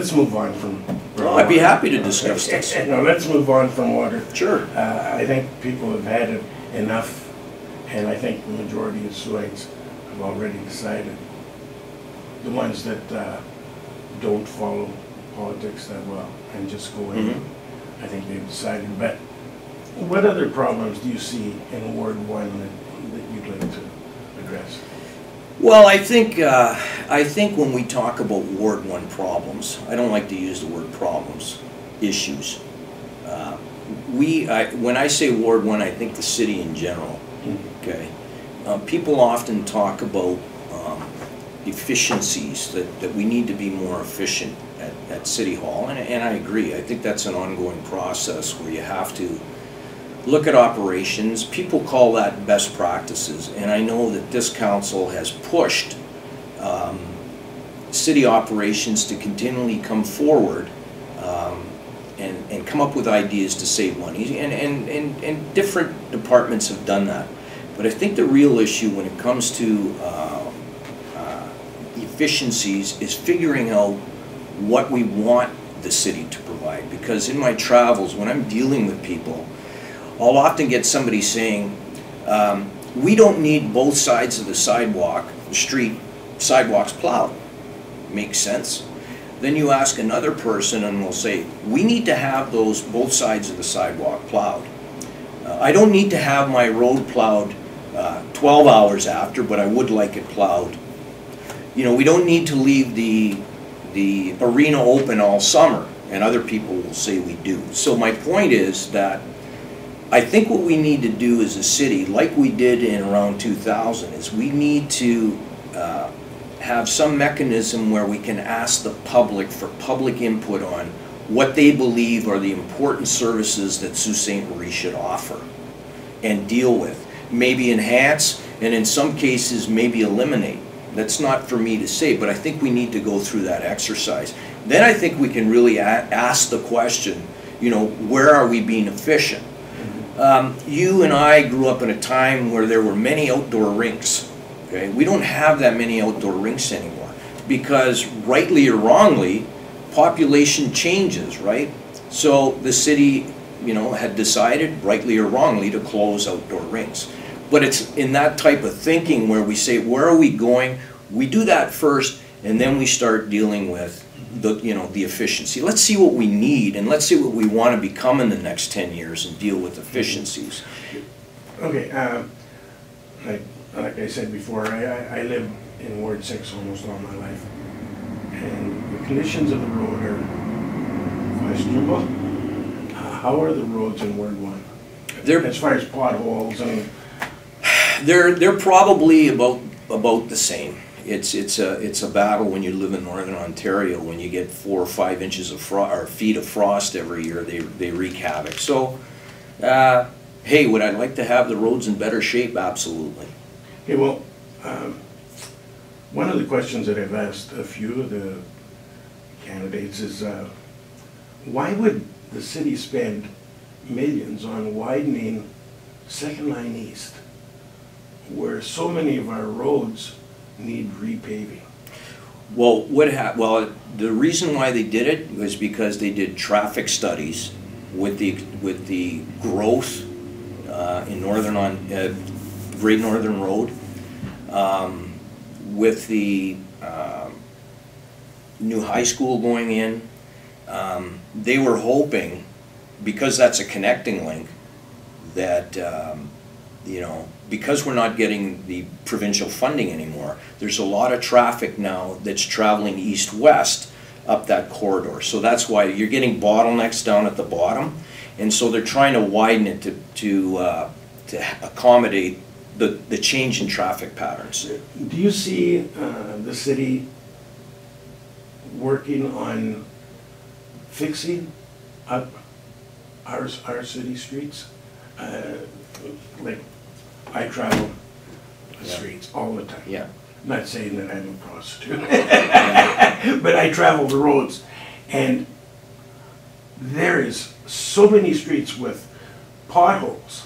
let's move on from. Oh, I'd be happy to discuss this. No, let's move on from water. Sure. I think people have had it enough, and I think the majority of Swains have already decided. The ones that don't follow politics that well and just go in, I think they've decided. But what other problems do you see in Ward 1 that you'd like to address? Well, I think when we talk about Ward 1 problems, I don't like to use the word problems, issues. When I say Ward 1, I think the city in general. Okay, people often talk about efficiencies, that we need to be more efficient at City Hall, and I agree. I think that's an ongoing process where you have to look at operations. People call that best practices, and I know that this council has pushed city operations to continually come forward and come up with ideas to save money, and different departments have done that. But I think the real issue when it comes to efficiencies is figuring out what we want the city to provide. Because in my travels, when I'm dealing with people, I'll often get somebody saying, we don't need both sides of the street sidewalks plowed. Makes sense. Then you ask another person and they'll say, we need to have both sides of the sidewalk plowed. I don't need to have my road plowed 12 hours after, but I would like it plowed. You know, we don't need to leave the arena open all summer, and other people will say we do. So my point is that I think what we need to do as a city, like we did in around 2000, is we need to have some mechanism where we can ask the public for public input on what they believe are the important services that Sault Ste. Marie should offer and deal with. Maybe enhance, and in some cases maybe eliminate. That's not for me to say, but I think we need to go through that exercise. Then I think we can really ask the question, you know, where are we being efficient? You and I grew up in a time where there were many outdoor rinks. Okay? We don't have that many outdoor rinks anymore because, rightly or wrongly, population changes, right? So the city, you know, had decided, rightly or wrongly, to close outdoor rinks. But it's in that type of thinking where we say, where are we going? We do that first, and then we start dealing with the efficiency. Let's see what we need, and let's see what we want to become in the next 10 years and deal with efficiencies. Okay, like I said before, I lived in Ward 6 almost all my life, and the conditions of the road are questionable. How are the roads in Ward 1? As far as potholes and... They're probably about the same. It's a battle when you live in Northern Ontario. When you get 4 or 5 inches of feet of frost every year, they wreak havoc. So, hey, would I like to have the roads in better shape? Absolutely. Okay, well, one of the questions that I've asked a few of the candidates is, why would the city spend millions on widening Second Line East, where so many of our roads need repaving? Well, the reason why they did it was because they did traffic studies with the growth in Great Northern Road, with the new high school going in. They were hoping, because that's a connecting link, that you know, because we're not getting the provincial funding anymore, there's a lot of traffic now that's traveling east-west up that corridor. So that's why you're getting bottlenecks down at the bottom, and so they're trying to widen it to accommodate the change in traffic patterns. Do you see the city working on fixing up our city streets? Like, I travel the streets all the time. Yeah. I'm not saying that I'm a prostitute, but I travel the roads, and there is so many streets with potholes,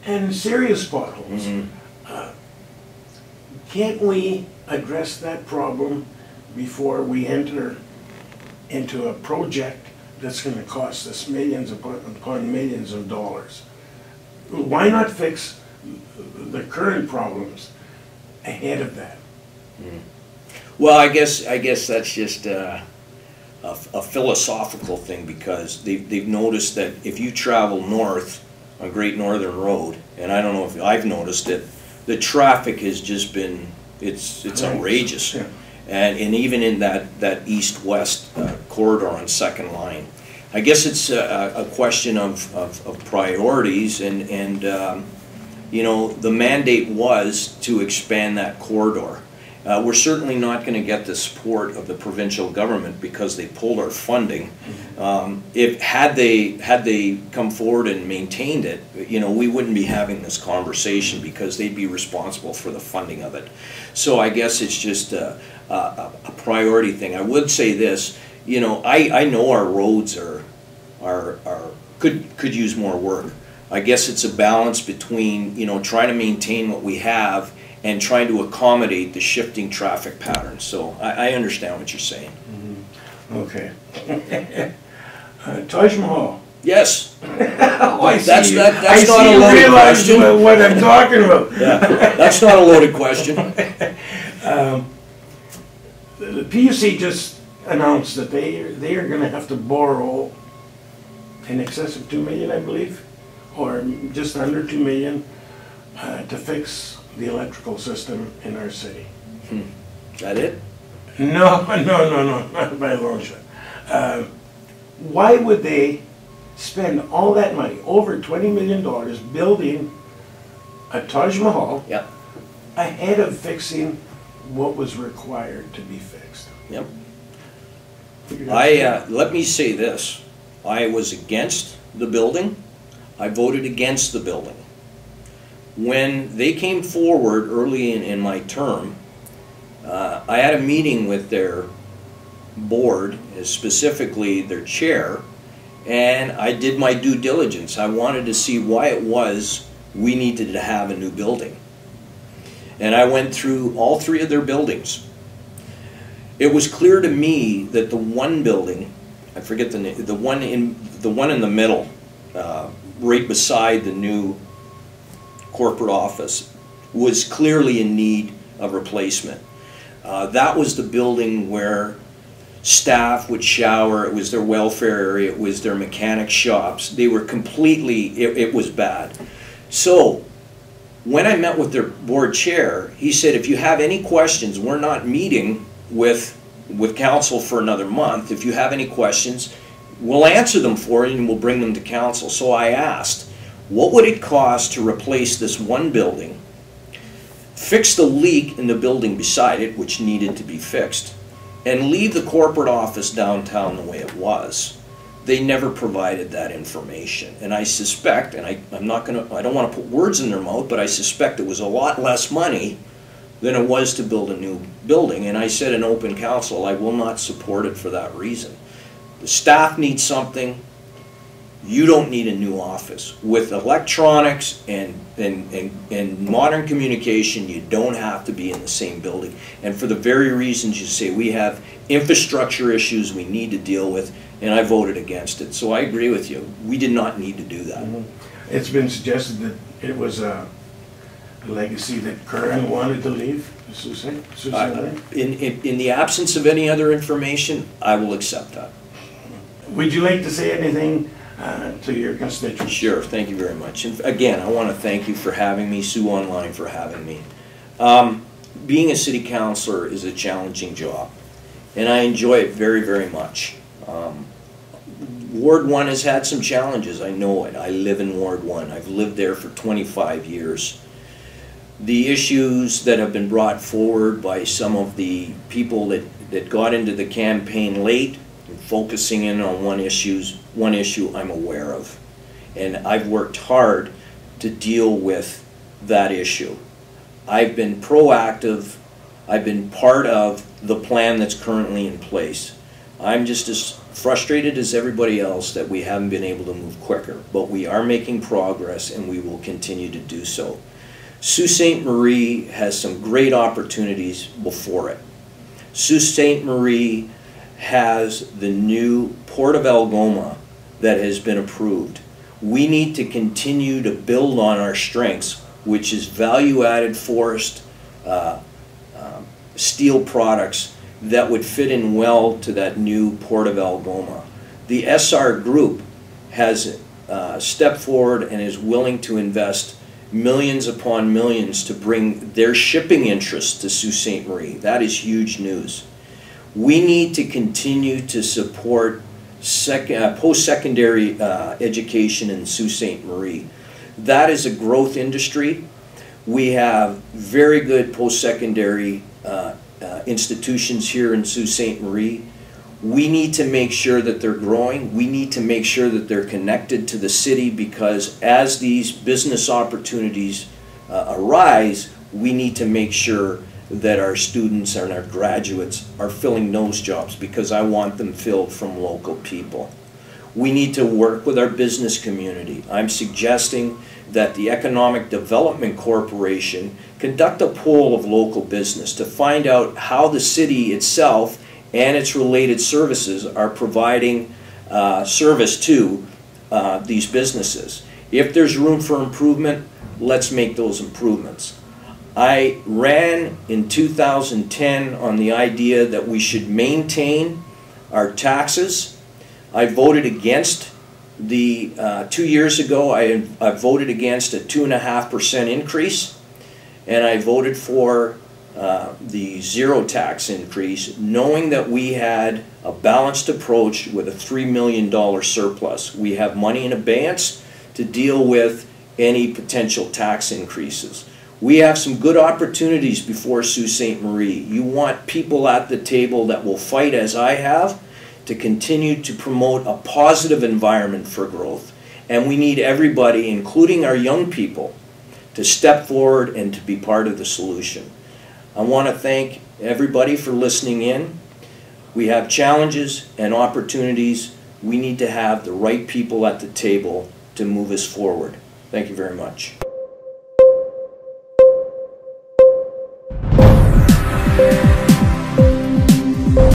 and serious potholes. Can't we address that problem before we enter into a project that's gonna cost us millions upon millions of dollars. Why not fix the current problems ahead of that? Well, I guess that's just a philosophical thing, because they've noticed that if you travel north on Great Northern Road, and I don't know if I've noticed it, the traffic has just been, it's outrageous. Yeah. And even in that east-west corridor on Second Line. I guess it's a question of priorities, and you know, the mandate was to expand that corridor. We're certainly not going to get the support of the provincial government because they pulled our funding. Had they come forward and maintained it, you know, we wouldn't be having this conversation, because they'd be responsible for the funding of it. So I guess it's just a priority thing. I would say this, you know, I know our roads could use more work. I guess it's a balance between, you know, trying to maintain what we have and trying to accommodate the shifting traffic patterns. So I understand what you're saying. Okay. Taj Mahal. Yes. Oh, I see That's you. not I a see you loaded realize question. what I'm talking about. Yeah, that's not a loaded question. The PUC just announced that they are going to have to borrow in excess of $2 million, I believe, or just under $2 million to fix the electrical system in our city. Is that it? No, not by a long shot. Why would they spend all that money, over $20 million, building a Taj Mahal Yep. ahead of fixing what was required to be fixed? Yep. Let me say this. I was against the building. I voted against the building. When they came forward early in my term, I had a meeting with their board, specifically their chair, and I did my due diligence. I wanted to see why it was we needed to have a new building. And I went through all three of their buildings. It was clear to me that the one building, I forget the name, the one in the middle, right beside the new corporate office, was clearly in need of replacement. That was the building where staff would shower. It was their welfare area. It was their mechanic shops. They were completely, it was bad. So when I met with their board chair, he said, if you have any questions, we're not meeting with council for another month. If you have any questions, we'll answer them for you and we'll bring them to council. So I asked, what would it cost to replace this one building, fix the leak in the building beside it, which needed to be fixed, and leave the corporate office downtown the way it was? They never provided that information. And I suspect, and I don't want to put words in their mouth, but I suspect it was a lot less money than it was to build a new building. And I said in open council, I will not support it for that reason. The staff needs something. You don't need a new office. With electronics and modern communication, you don't have to be in the same building. And for the very reasons you say, we have infrastructure issues we need to deal with, and I voted against it. So I agree with you. We did not need to do that. It's been suggested that it was a legacy that Curran wanted to leave, Susan? In the absence of any other information, I will accept that. Would you like to say anything to your constituents? Sure, thank you very much. And again, I want to thank you for having me, Sue Online for having me. Being a city councilor is a challenging job, and I enjoy it very, very much. Ward 1 has had some challenges, I know it. I live in Ward 1. I've lived there for 25 years. The issues that have been brought forward by some of the people that got into the campaign late, focusing in on one issue I'm aware of. And I've worked hard to deal with that issue. I've been proactive. I've been part of the plan that's currently in place. I'm just as frustrated as everybody else that we haven't been able to move quicker, but we are making progress and we will continue to do so. Sault Ste. Marie has some great opportunities before it. Sault Ste. Marie has the new Port of Algoma that has been approved. We need to continue to build on our strengths, which is value-added forest steel products that would fit in well to that new Port of Algoma. The SR Group has stepped forward and is willing to invest millions upon millions to bring their shipping interests to Sault Ste. Marie. That is huge news. We need to continue to support post-secondary education in Sault Ste. Marie. That is a growth industry. We have very good post-secondary institutions here in Sault Ste. Marie. We need to make sure that they're growing. We need to make sure that they're connected to the city, because as these business opportunities arise, we need to make sure that our students and our graduates are filling those jobs, because I want them filled from local people. We need to work with our business community. I'm suggesting that the Economic Development Corporation conduct a poll of local business to find out how the city itself and its related services are providing service to these businesses. If there's room for improvement, let's make those improvements. I ran in 2010 on the idea that we should maintain our taxes. I voted against the 2 years ago. I voted against a 2.5% increase, and I voted for the zero tax increase, knowing that we had a balanced approach with a $3 million surplus. We have money in abeyance to deal with any potential tax increases. We have some good opportunities before Sault Ste. Marie. You want people at the table that will fight, as I have, to continue to promote a positive environment for growth. And we need everybody, including our young people, to step forward and to be part of the solution. I want to thank everybody for listening in. We have challenges and opportunities. We need to have the right people at the table to move us forward. Thank you very much.